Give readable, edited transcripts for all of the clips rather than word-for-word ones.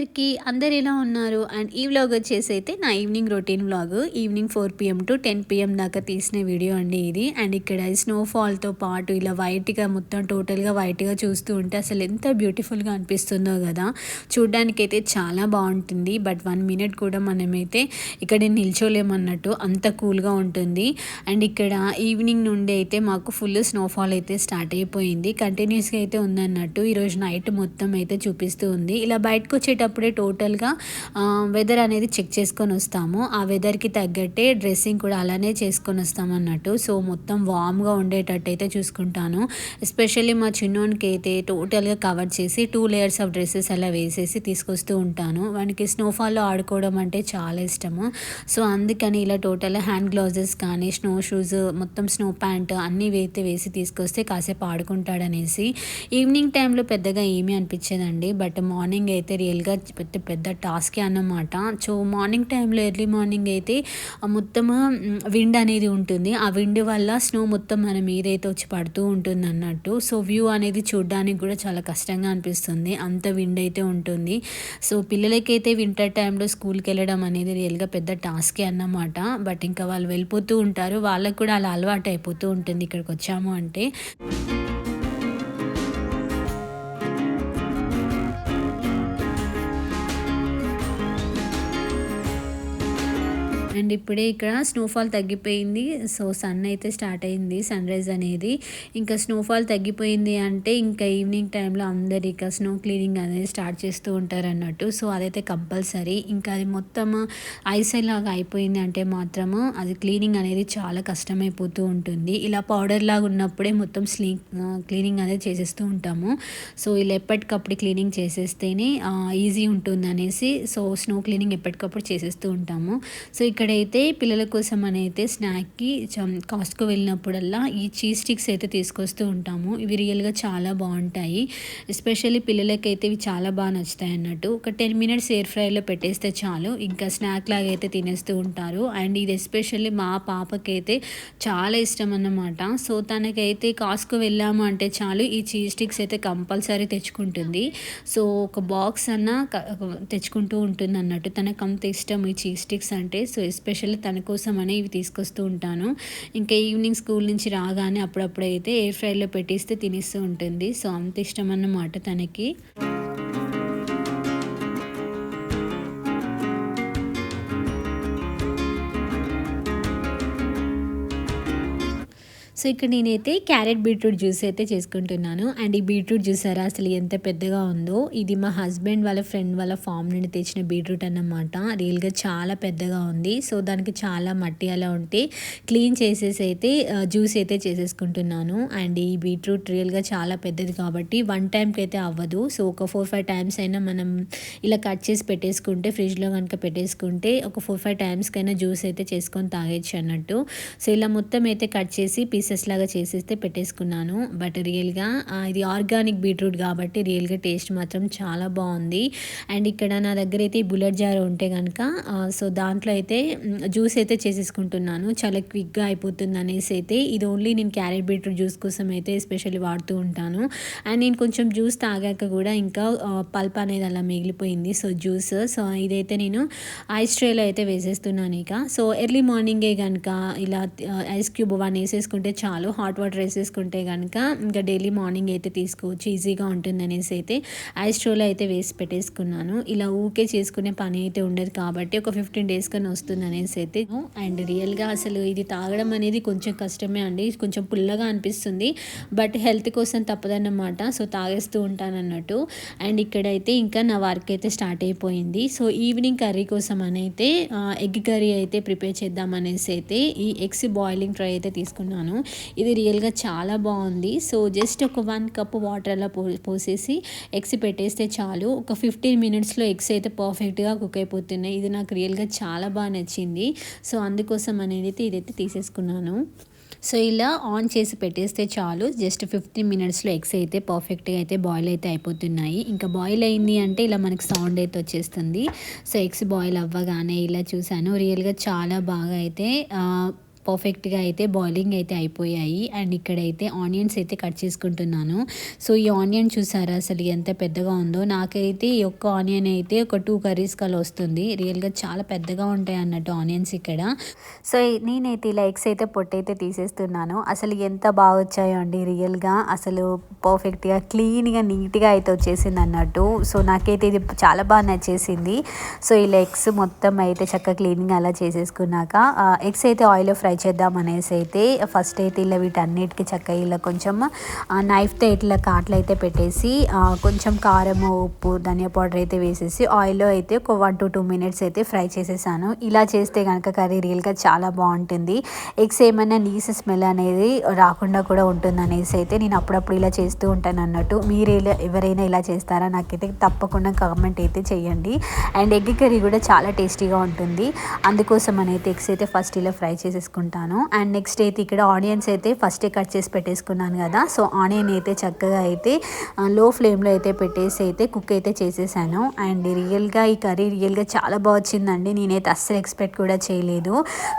అందరికీ అందరు ఎలా ఉన్నారు? అండ్ ఈ వ్లాగ్ వచ్చేసి అయితే నా evening routine vlog. Evening 4 PM to 10 PM దాకా తీసిన వీడియో అండి ఇది. అండ్ ఇక్కడ స్నోఫాల్తో పాటు ఇలా వైట్గా మొత్తం టోటల్గా వైట్గా చూస్తూ ఉంటే అసలు ఎంత బ్యూటిఫుల్గా అనిపిస్తుందో కదా. చూడ్డానికైతే చాలా బాగుంటుంది. బట్ 1 మినిట్ కూడా మనమైతే ఇక్కడ నిల్చోలేమన్నట్టు అంత కూల్గా ఉంటుంది. అండ్ ఇక్కడ ఈవినింగ్ నుండి అయితే మాకు ఫుల్ స్నోఫాల్ అయితే స్టార్ట్ అయిపోయింది. కంటిన్యూస్గా అయితే ఉందన్నట్టు. ఈరోజు నైట్ మొత్తం అయితే చూపిస్తూ ఉంది. ఇలా బయటకు వచ్చేటప్పుడే టోటల్గా వెదర్ అనేది చెక్ చేసుకొని వస్తాము. ఆ వెదర్కి తగ్గట్టే డ్రెస్సింగ్ కూడా అలానే చేసుకొని వస్తాము అన్నట్టు. సో మొత్తం వామ్గా ఉండేటట్టు అయితే చూసుకుంటాను. ఎస్పెషల్లీ మా చిన్నోనికి అయితే టోటల్గా కవర్ చేసి 2 లేయర్స్ ఆఫ్ డ్రెస్సెస్ అలా వేసేసి తీసుకొస్తూ ఉంటాను. వానికి స్నోఫాల్లో ఆడుకోవడం అంటే చాలా ఇష్టము. సో అందుకని ఇలా టోటల్ హ్యాండ్ గ్లౌజెస్ కానీ స్నో షూస్ మొత్తం స్నో ప్యాంట్ అన్నీ వేసి తీసుకొస్తే కాసేపు ఆడుకుంటాడనేసి. ఈవినింగ్ టైంలో పెద్దగా ఏమీ అనిపించేదండి. బట్ మార్నింగ్ అయితే రియల్గా పెద్ద టాస్కే అన్నమాట. సో మార్నింగ్ టైంలో ఎర్లీ మార్నింగ్ అయితే మొత్తము విండ్ అనేది ఉంటుంది. ఆ విండ్ వల్ల స్నో మొత్తం మన మీద అయితే వచ్చి పడుతూ ఉంటుంది అన్నట్టు. సో వ్యూ అనేది చూడడానికి కూడా చాలా కష్టంగా అనిపిస్తుంది, అంత విండ్ అయితే ఉంటుంది. సో పిల్లలకైతే వింటర్ టైంలో స్కూల్కి వెళ్ళడం అనేది రియల్గా పెద్ద టాస్కే అన్నమాట. బట్ ఇంకా వాళ్ళు వెళ్ళిపోతూ ఉంటారు, వాళ్ళకు కూడా అలా అలవాటు అయిపోతూ ఉంటుంది ఇక్కడికి వచ్చాము అంటే. అండ్ ఇప్పుడే ఇక్కడ స్నోఫాల్ తగ్గిపోయింది. సో సన్ అయితే స్టార్ట్ అయింది, సన్ రైజ్ అనేది. ఇంకా స్నోఫాల్ తగ్గిపోయింది అంటే ఇంకా ఈవినింగ్ టైంలో అందరు ఇక స్నో క్లీనింగ్ అనేది స్టార్ట్ చేస్తూ ఉంటారు అన్నట్టు. సో అదైతే కంపల్సరీ. ఇంకా అది మొత్తం ఐస్ లాగా అయిపోయింది అంటే మాత్రము అది క్లీనింగ్ అనేది చాలా కష్టమైపోతూ ఉంటుంది. ఇలా పౌడర్ లాగా ఉన్నప్పుడే మొత్తం క్లీనింగ్ అనేది చేసేస్తూ ఉంటాము. సో ఇలా ఎప్పటికప్పుడు క్లీనింగ్ చేసేస్తేనే ఈజీ ఉంటుంది అనేసి సో స్నో క్లీనింగ్ ఎప్పటికప్పుడు చేసేస్తూ ఉంటాము. సో ఇక్కడైతే పిల్లల కోసం అని అయితే స్నాక్కి కాస్ట్కో వెళ్ళినప్పుడల్లా ఈ చీజ్ స్టిక్స్ అయితే తీసుకొస్తూ ఉంటాము. ఇవి రియల్గా చాలా బాగుంటాయి. ఎస్పెషల్లీ పిల్లలకైతే ఇవి చాలా బాగా నచ్చుతాయి అన్నట్టు. ఒక 10 మినిట్స్ ఎయిర్ ఫ్రైలో పెట్టేస్తే చాలు, ఇంకా స్నాక్ లాగా అయితే తినేస్తూ ఉంటారు. అండ్ ఇది ఎస్పెషల్లీ మా పాపకైతే చాలా ఇష్టం అన్నమాట. సో తనకైతే కాస్ట్కో వెళ్ళాము అంటే చాలు ఈ చీజ్ స్టిక్స్ అయితే కంపల్సరీ తెచ్చుకుంటుంది. సో ఒక బాక్స్ అన్న తెచ్చుకుంటూ ఉంటుంది అన్నట్టు. తనకు అంత ఇష్టం ఈ చీజ్ స్టిక్స్ అంటే. సో ఎస్పెషల్లీ తన కోసం అనే ఇవి తీసుకొస్తూ ఉంటాను. ఇంకా ఈవినింగ్ స్కూల్ నుంచి రాగానే అప్పుడప్పుడైతే ఎయిర్ ఫ్రైలో పెట్టిస్తే తినేస్తూ ఉంటుంది. సో అంత ఇష్టం అన్నమాట తనకి. సో ఇక్కడ నేనైతే క్యారెట్ బీట్రూట్ జ్యూస్ అయితే చేసుకుంటున్నాను. అండ్ ఈ బీట్రూట్ చూసారా అసలు ఎంత పెద్దగా ఉందో. ఇది మా హస్బెండ్ వాళ్ళ ఫ్రెండ్ వాళ్ళ ఫామ్ నుండి తెచ్చిన బీట్రూట్ అన్నమాట. రియల్గా చాలా పెద్దగా ఉంది. సో దానికి చాలా మట్టి అలా ఉంటే క్లీన్ చేసేసి అయితే జ్యూస్ అయితే చేసేసుకుంటున్నాను. అండ్ ఈ బీట్రూట్ రియల్గా చాలా పెద్దది కాబట్టి 1 టైంకి అయితే అవ్వదు. సో ఒక 4-5 టైమ్స్ అయినా మనం ఇలా కట్ చేసి పెట్టేసుకుంటే ఫ్రిడ్జ్లో కనుక పెట్టేసుకుంటే ఒక 4-5 టైమ్స్కైనా జ్యూస్ అయితే చేసుకొని తాగేచ్చు అన్నట్టు. సో ఇలా మొత్తం అయితే కట్ చేసి పీసెస్ లాగా చేసేస్తే పెట్టేసుకున్నాను. బట్ రియల్గా ఇది ఆర్గానిక్ బీట్రూట్ కాబట్టి రియల్గా టేస్ట్ మాత్రం చాలా బాగుంది. అండ్ ఇక్కడ నా దగ్గర అయితే బుల్లెట్ జార్ ఉంటే కనుక సో దాంట్లో అయితే జ్యూస్ అయితే చేసేసుకుంటున్నాను. చాలా క్విక్గా అయిపోతుంది అనేసి అయితే ఇది ఓన్లీ నేను క్యారెట్ బీట్రూట్ జ్యూస్ కోసం అయితే ఎస్పెషల్లీ వాడుతూ ఉంటాను. అండ్ నేను కొంచెం జ్యూస్ తాగాక కూడా ఇంకా పల్ప్ అనేది అలా మిగిలిపోయింది. సో జ్యూస్ సో ఇదైతే నేను ఐస్ ట్రేలో అయితే వేసేస్తున్నాను ఇక. సో ఎర్లీ మార్నింగే కనుక ఇలా ఐస్ క్యూబ్ 1 వేసేసుకుంటే చాలు. హాట్ వాటర్ వేసేసుకుంటే కనుక ఇంకా డైలీ మార్నింగ్ అయితే తీసుకోవచ్చు, ఈజీగా ఉంటుంది అనేసి అయితే ఐస్ స్ట్రోలో అయితే వేసి పెట్టేసుకున్నాను. ఇలా ఊకే చేసుకునే పని అయితే ఉండదు కాబట్టి ఒక 15 డేస్ కన్నా వస్తుంది అనేసి అయితే. అండ్ రియల్గా అసలు ఇది తాగడం అనేది కొంచెం కష్టమే అండి, కొంచెం పుల్లగా అనిపిస్తుంది. బట్ హెల్త్ కోసం తప్పదన్నమాట. సో తాగేస్తూ ఉంటాను అన్నట్టు. అండ్ ఇక్కడైతే ఇంకా నా వర్క్ అయితే స్టార్ట్ అయిపోయింది. సో ఈవినింగ్ కర్రీ కోసం అని అయితే ఎగ్ కర్రీ అయితే ప్రిపేర్ చేద్దాం అనేసి అయితే ఈ ఎగ్స్ బాయిలింగ్ ట్రై అయితే తీసుకున్నాను. ఇది రియల్గా చాలా బాగుంది. సో జస్ట్ ఒక 1 కప్ వాటర్ అలా పోసేసి ఎగ్స్ పెట్టేస్తే చాలు. ఒక 15 మినిట్స్లో ఎగ్స్ అయితే పర్ఫెక్ట్గా కుక్ అయిపోతున్నాయి. ఇది నాకు రియల్గా చాలా బాగా నచ్చింది. సో అందుకోసం అనేది ఇదైతే తీసేసుకున్నాను. సో ఇలా ఆన్ చేసి పెట్టేస్తే చాలు. జస్ట్ 15 మినిట్స్లో ఎగ్స్ అయితే పర్ఫెక్ట్గా అయితే బాయిల్ అయితే అయిపోతున్నాయి. ఇంకా బాయిల్ అయింది అంటే ఇలా మనకి సౌండ్ అయితే వచ్చేస్తుంది. సో ఎగ్స్ బాయిల్ అవ్వగానే ఇలా చూసాను, రియల్గా చాలా బాగా అయితే పర్ఫెక్ట్గా అయితే బాయిలింగ్ అయితే అయిపోయాయి. అండ్ ఇక్కడైతే ఆనియన్స్ అయితే కట్ చేసుకుంటున్నాను. సో ఈ ఆనియన్ చూసారా అసలు ఎంత పెద్దగా ఉందో. నాకైతే ఈ ఒక్క ఆనియన్ అయితే ఒక 2 కర్రీస్ కలా వస్తుంది. రియల్గా చాలా పెద్దగా ఉంటాయి అన్నట్టు ఆనియన్స్ ఇక్కడ. సో నేనైతే ఇలా ఎగ్స్ అయితే పొట్టయితే తీసేస్తున్నాను. అసలు ఎంత బాగా వచ్చాయో అండి రియల్గా. అసలు పర్ఫెక్ట్గా క్లీన్గా నీట్గా అయితే వచ్చేసింది అన్నట్టు. సో నాకైతే ఇది చాలా బాగా నచ్చేసింది. సో ఇలా ఎగ్స్ మొత్తం అయితే చక్కగా క్లీనింగ్ అలా చేసేసుకున్నాక ఎగ్స్ అయితే ఆయిల్లో ఫ్రై చేద్దాం అనేసి అయితే ఫస్ట్ అయితే ఇలా వీటన్నిటికీ చక్కగా ఇలా కొంచెం నైఫ్తో ఇట్లా కాట్లు అయితే పెట్టేసి కొంచెం కారము ఉప్పు ధనియా పౌడర్ అయితే వేసేసి ఆయిల్లో అయితే ఒక 1 to 2 మినిట్స్ అయితే ఫ్రై చేసేసాను. ఇలా చేస్తే కనుక కర్రీ రియల్గా చాలా బాగుంటుంది. ఎగ్స్ ఏమైనా నీసు స్మెల్ అనేది రాకుండా కూడా ఉంటుంది అనేసి అయితే నేను అప్పుడప్పుడు ఇలా చేస్తూ ఉంటాను అన్నట్టు. మీరు ఎవరైనా ఇలా చేస్తారా నాకైతే తప్పకుండా కామెంట్ అయితే చేయండి. అండ్ ఎగ్ కర్రీ కూడా చాలా టేస్టీగా ఉంటుంది. అందుకోసం అయితే ఎగ్స్ అయితే ఫస్ట్ ఇలా ఫ్రై చేసేసుకుంటాను. అండ్ నెక్స్ట్ అయితే ఇక్కడ ఆనియన్స్ అయితే ఫస్టే కట్ చేసి పెట్టేసుకున్నాను కదా. సో ఆనియన్ అయితే చక్కగా అయితే లో ఫ్లేమ్లో అయితే పెట్టేసి అయితే కుక్ అయితే చేసేసాను. అండ్ రియల్గా ఈ కర్రీ రియల్గా చాలా బాగా వచ్చిందండి. నేనైతే అస్సలు ఎక్స్పెక్ట్ కూడా చేయలేదు.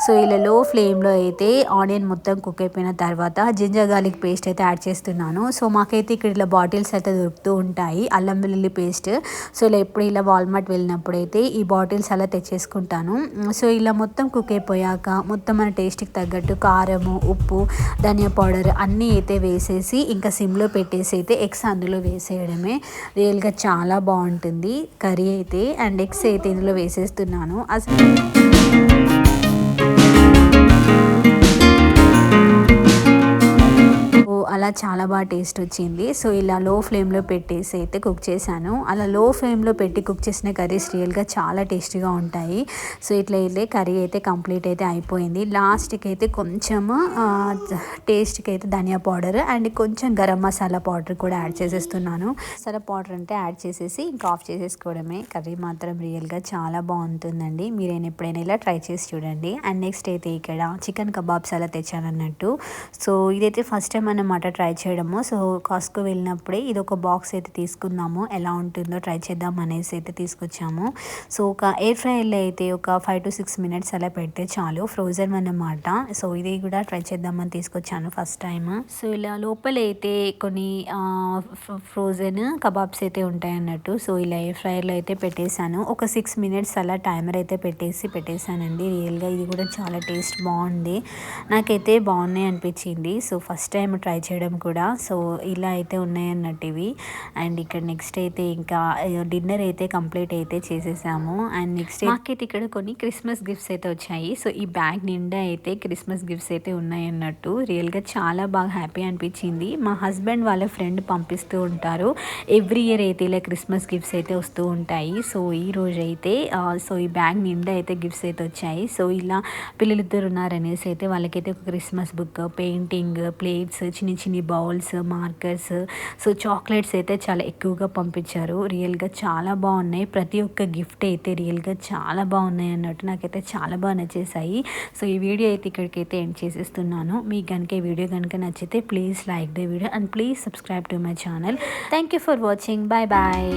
సో ఇలా లో ఫ్లేమ్లో అయితే ఆనియన్ మొత్తం కుక్ అయిపోయిన తర్వాత జింజర్ గార్లిక్ పేస్ట్ అయితే యాడ్ చేస్తున్నాను. సో మాకైతే ఇక్కడ ఇలా బాటిల్స్ అయితే దొరుకుతూ ఉంటాయి అల్లం వెల్లుల్లి పేస్ట్. సో ఇలా ఎప్పుడు ఇలా వాల్మార్ట్ వెళ్ళినప్పుడు అయితే ఈ బాటిల్స్ అలా తెచ్చేసుకుంటాను. సో ఇలా మొత్తం కుక్ అయిపోయాక మొత్తం మన టేస్ట్కి తగ్గట్టు కారము ఉప్పు ధనియా పౌడర్ అన్నీ అయితే వేసేసి ఇంకా సిమ్లో పెట్టేసి అయితే ఎగ్స్ అందులో వేసేయడమే. రియల్గా చాలా బాగుంటుంది కర్రీ అయితే. అండ్ ఎగ్స్ అయితే ఇందులో వేసేస్తున్నాను. అసలు అలా చాలా బాగా టేస్ట్ వచ్చింది. సో ఇలా లో ఫ్లేమ్లో పెట్టేసి అయితే కుక్ చేశాను. అలా లో ఫ్లేమ్లో పెట్టి కుక్ చేసిన కర్రీస్ రియల్గా చాలా టేస్టీగా ఉంటాయి. సో ఇట్లా అయితే కర్రీ అయితే కంప్లీట్ అయితే అయిపోయింది. లాస్ట్కి అయితే కొంచెము టేస్ట్కి అయితే ధనియా పౌడర్ అండ్ కొంచెం గరం మసాలా పౌడర్ కూడా యాడ్ చేసేస్తున్నాను. మసాలా పౌడర్ అంటే యాడ్ చేసేసి ఇంకా ఆఫ్ చేసేసుకోవడమే. కర్రీ మాత్రం రియల్గా చాలా బాగుంటుందండి. మీరైనా ఎప్పుడైనా ఇలా ట్రై చేసి చూడండి. అండ్ నెక్స్ట్ అయితే ఇక్కడ చికెన్ కబాబ్స్ అలా తెచ్చాను అన్నట్టు. సో ఇదైతే ఫస్ట్ టైం అన్నమాట ట్రై చేయడము. సో కాస్ట్కో వెళ్ళినప్పుడే ఇది ఒక బాక్స్ అయితే తీసుకుందాము, ఎలా ఉంటుందో ట్రై చేద్దాం అనేసి అయితే తీసుకొచ్చాము. సో ఒక ఎయిర్ ఫ్రైలో అయితే ఒక 5 to 6 మినిట్స్ అలా పెడితే చాలు, ఫ్రోజన్ అన్నమాట. సో ఇది కూడా ట్రై చేద్దామని తీసుకొచ్చాను ఫస్ట్ టైం. సో ఇలా లోపల అయితే కొన్ని ఫ్రోజన్ కబాబ్స్ అయితే ఉంటాయి అన్నట్టు. సో ఇలా ఎయిర్ ఫ్రైలో అయితే పెట్టేశాను. ఒక 6 మినిట్స్ అలా టైమర్ అయితే పెట్టేశానండి. రియల్గా ఇది కూడా చాలా టేస్ట్ బాగుంది, నాకైతే బాగున్నాయి అనిపించింది. సో ఫస్ట్ టైం ట్రై చేయడం కూడా. సో ఇలా అయితే ఉన్నాయన్నట్టు ఇవి. అండ్ ఇక్కడ నెక్స్ట్ అయితే ఇంకా డిన్నర్ అయితే కంప్లీట్ అయితే చేసేసాము. అండ్ నెక్స్ట్ మాకైతే ఇక్కడ కొన్ని క్రిస్మస్ గిఫ్ట్స్ అయితే వచ్చాయి. సో ఈ బ్యాగ్ నిండా అయితే క్రిస్మస్ గిఫ్ట్స్ అయితే ఉన్నాయన్నట్టు. రియల్గా చాలా బాగా హ్యాపీ అనిపించింది. మా హస్బెండ్ వాళ్ళ ఫ్రెండ్ పంపిస్తూ ఉంటారు. ఎవ్రీ ఇయర్ అయితే ఇలా క్రిస్మస్ గిఫ్ట్స్ అయితే వస్తూ ఉంటాయి. సో ఈ రోజు అయితే సో ఈ బ్యాగ్ నిండా అయితే గిఫ్ట్స్ అయితే వచ్చాయి. సో ఇలా పిల్లలిద్దరు ఉన్నారనేసి అయితే వాళ్ళకైతే ఒక క్రిస్మస్ బుక్, పెయింటింగ్, ప్లేట్స్, చిన్న చిన్న బౌల్స్, మార్కర్స్, సో చాక్లెట్స్ అయితే చాలా ఎక్కువగా పంపించారు. రియల్గా చాలా బాగున్నాయి. ప్రతి ఒక్క గిఫ్ట్ అయితే రియల్గా చాలా బాగున్నాయి అన్నట్టు. నాకైతే చాలా బాగా నచ్చేసాయి. సో ఈ వీడియో అయితే ఇక్కడికైతే ఎండ్ చేసేస్తున్నాను. మీకు కనుక ఈ వీడియో కనుక నచ్చితే please like the video and please subscribe to my channel. Thank you for watching. Bye bye.